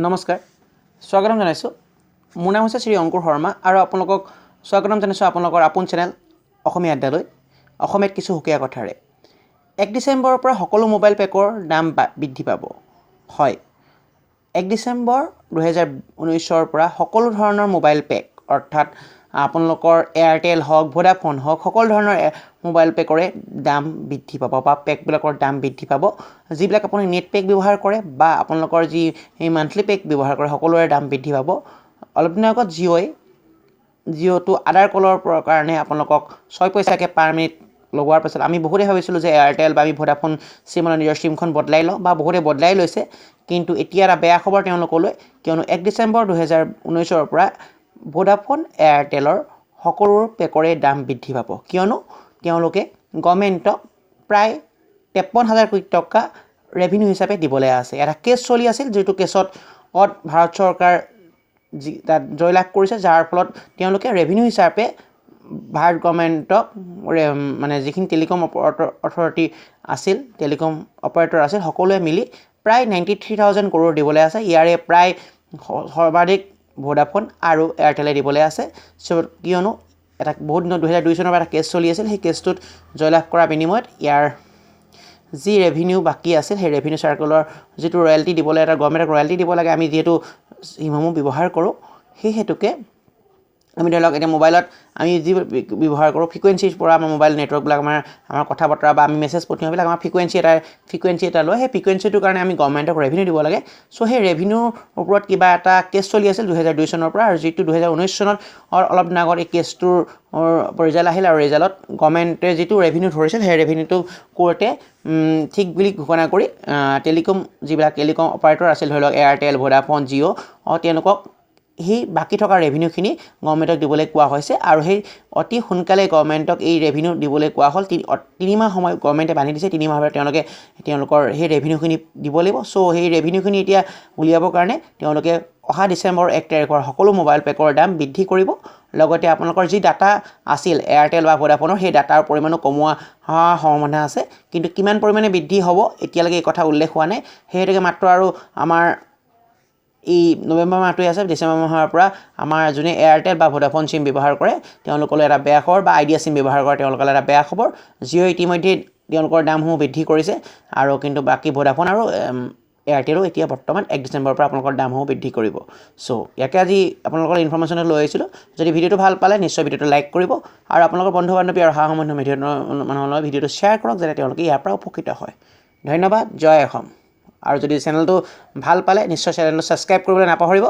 নমস্কাৰ স্বাগতম জনাইছোঁ মোৰ নাম হৈছে শ্ৰী অংকুৰ শৰ্মা আৰু আপোনালোকক স্বাগতম জনাইছোঁ আপোনালোকৰ আপোন চেনেল অসমীয়া আড্ডালৈ অসমীয়াত কিছু সুকীয়া কথাৰে 1 ডিচেম্বৰৰ পৰা সকলো মোবাইল পেকৰ দাম বৃদ্ধি পাব হয় 1 ডিচেম্বৰ 2019ৰ পৰা সকলো ধৰণৰ মোবাইল পেক অৰ্থাৎ আপোনালোকৰ এয়াৰটেল হওক ভোডাফোন হওক সকলো ধৰণৰ মোবাইল পেকৰে দাম বৃদ্ধি পাব বা পেকবিলাকৰ দাম বৃদ্ধি পাব যিবিলাক আপুনি নেট পেক ব্যৱহাৰ কৰে বা আপোনালোকৰ যি এই মান্থলি পেক ব্যৱহাৰ কৰে সকলোৰে দাম বৃদ্ধি পাব অলপ দিনৰ আগত জিঅ'টো আদাৰ কলৰ কাৰণে আপোনালোকক 6 পইচাকৈ পাৰ মিনিট লগোৱাৰ পাছত আমি বহুতে ভাবিছিলোঁ যে এয়াৰটেল বা আমি ভোডাফোন চিমলৈ নিজৰ চিমখন বদলাই লওঁ বা বহুতে বদলাই লৈছে কিন্তু এতিয়া এটা বেয়া খবৰ তেওঁলোকলৈ কিয়নো 1 ডিচেম্বৰ 2019ৰ পৰা ভোডাফোন এয়াৰটেলৰ সকলো পেকৰে দাম বৃদ্ধি পাব কিয়নো তেওঁলোকে গভৰ্ণমেণ্টক প্ৰায় 53,000 কোটি টকা ৰেভিনিউ হিচাপে দিবলৈ আছে এটা কেছ চলি আছিল যিটো কেছত ভাৰত চৰকাৰ তাত জয়লাভ কৰিছে যাৰ ফলত তেওঁলোকে ৰেভিনিউ হিচাপে ভাৰত গভৰ্ণমেণ্টক মানে যিখিনি টেলিকম অথৰিটি আছিল টেলিকম অপাৰেটৰ আছিল সকলোৱে মিলি প্ৰায় 93,000 কৰোৰ দিবলৈ আছে ইয়াৰে প্ৰায় সৰ্বাধিক ভোডাফোন আৰু এয়াৰটেলে দিবলৈ আছে কিয়নো এটা বহুত দিনৰ 2002 চনৰ পৰা এটা কেছ চলি আছিল সেই কেছটোত জয়লাভ কৰাৰ বিনিময়ত ইয়াৰ যি ৰেভিনিউ বাকী আছিল সেই ৰেভিনিউ চাৰ্কুলৰ যিটো ৰয়েলটি দিবলৈ এটা গভৰ্ণমেণ্টক ৰয়েলটি দিব লাগে আমি যিহেতু চিমসমূহ ব্যৱহাৰ কৰোঁ সেই হেতুকে আমি ধৰি লওক এতিয়া মোবাইলত আমি যি ব্যৱহাৰ কৰোঁ ফ্ৰিকুৱেঞ্চিৰ পৰা আমাৰ মোবাইল নেটৱৰ্কবিলাক আমাৰ কথা বতৰা বা আমি মেছেজ পঠিওৱাবিলাক আমাৰ ফ্ৰিকুৱেঞ্চি এটা লয় সেই ফ্ৰিকুৱেঞ্চিটোৰ কাৰণে আমি গভৰ্ণমেণ্টক ৰেভিনিউ দিব লাগে চ' সেই ৰেভিনিউৰ ওপৰত কিবা এটা কেছ চলি আছিল 2002 চনৰ পৰা আৰু যিটো 2019 চনত অলপ দিন আগত এই কেছটোৰ ৰিজাল্ট আহিল আৰু ৰিজাল্টত গভৰ্ণমেণ্টে যিটো ৰেভিনিউ ধৰিছিল সেই ৰেভিনিউটো কোৰ্টে ঠিক বুলি ঘোষণা কৰি যিবিলাক টেলিকম অপাৰেটৰ আছিল ধৰি লওক এয়াৰটেল ভোডাফোন জিঅ' তেওঁলোকক সেই বাকী থকা ৰেভিনিউখিনি গভৰ্ণমেণ্টক দিবলৈ কোৱা হৈছে আৰু সেই অতি সোনকালে গভৰ্ণমেণ্টক এই ৰেভিনিউ দিবলৈ কোৱা হ'ল 3 মাহ সময় গভৰ্ণমেণ্টে বান্ধি দিছে 3 মাহৰ তেওঁলোকৰ সেই ৰেভিনিউখিনি দিব লাগিব চ' সেই ৰেভিনিউখিনি এতিয়া উলিয়াবৰ কাৰণে তেওঁলোকে অহা ডিচেম্বৰ 1 তাৰিখৰ সকলো মোবাইল পেকৰ দাম বৃদ্ধি কৰিব লগতে আপোনালোকৰ যি ডাটা আছিল এয়াৰটেল বা ভোডাফোনৰ সেই ডাটাৰ পৰিমাণো কমোৱা সম্ভাৱনা আছে কিন্তু কিমান পৰিমাণে বৃদ্ধি হ'ব এতিয়ালৈকে এই কথা উল্লেখ হোৱা নাই সেইহেতুকে মাত্ৰ আৰু আমাৰ এই নৱেম্বৰ মাহটোৱে আছে ডিচেম্বৰ মাহৰ পৰা আমাৰ যোনে এয়াৰটেল বা ভোডাফোন চিম ব্যৱহাৰ কৰে তেওঁলোকলৈ এটা বেয়া খবৰ বা আইডিয়া চিম ব্যৱহাৰ কৰে তেওঁলোকলৈ এটা বেয়া খবৰ জিঅ' ইতিমধ্যে তেওঁলোকৰ দামসমূহ বৃদ্ধি কৰিছে আৰু কিন্তু বাকী ভোডাফোন আৰু এয়াৰটেলো এতিয়া বৰ্তমান 1 ডিচেম্বৰৰ পৰা আপোনালোকৰ দামসমূহ বৃদ্ধি কৰিব চ' ইয়াকে আজি আপোনালোকৰ ইনফৰমেশ্যন লৈ আহিছিলোঁ যদি ভিডিঅ'টো ভাল পালে নিশ্চয় ভিডিঅ'টো লাইক কৰিব আৰু আপোনালোকৰ বন্ধু বান্ধৱী আৰু সহকৰ্মী মানুহলৈ ভিডিঅ'টো শ্বেয়াৰ কৰক যাতে তেওঁলোকে ইয়াৰ পৰা উপকৃত হয় ধন্যবাদ জয় অসম আৰু যদি চেনেলটো ভাল পালে নিশ্চয় চেনেলটো ছাবস্ক্ৰাইব কৰিবলৈ নাপাহৰিব